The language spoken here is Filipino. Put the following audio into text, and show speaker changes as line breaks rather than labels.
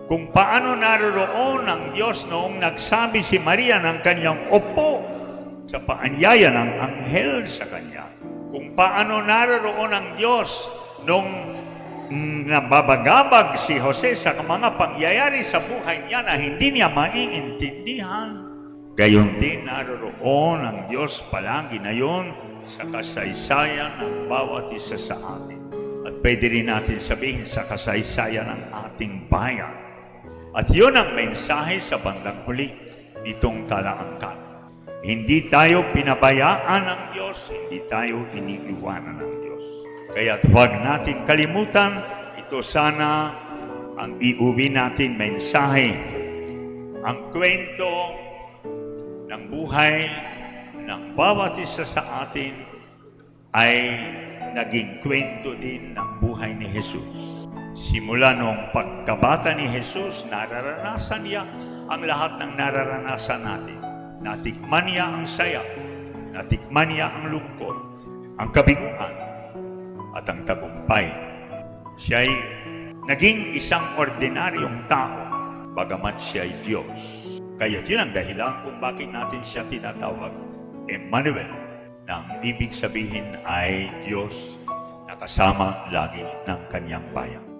kung paano naroroon ang Diyos noong nagsabi si Maria ng kanyang opo sa paanyaya ng anghel sa kanya. Kung paano naroroon ang Diyos noong nababagabag si Jose sa mga pangyayari sa buhay niya na hindi niya maiintindihan. Gayon din naroroon ang Diyos palagi na yon sa kasaysayan ng bawat isa sa atin. At pwede rin natin sabihin sa kasaysayan ng ating bayan. At yun ang mensahe sa bandang huli nitong talaangkan. Hindi tayo pinabayaan ng Diyos, hindi tayo iniiwanan ng Diyos. Kaya't huwag natin kalimutan, ito sana ang iuwi natin mensahe. Ang kwento ng buhay ng bawat isa sa atin ay naging kwento din ng buhay ni Jesus. Simula noong pagkabata ni Jesus, nararanasan niya ang lahat ng nararanasan natin. Natikman niya ang saya, natikman niya ang lungkot, ang kabiguan, at ang tagumpay. Siya ay naging isang ordinaryong tao, bagamat siya ay Diyos. Kaya yun ang dahilan kung bakit natin siya tinatawag Emmanuel, na ang ibig sabihin ay Diyos na kasama lagi ng kanyang bayan.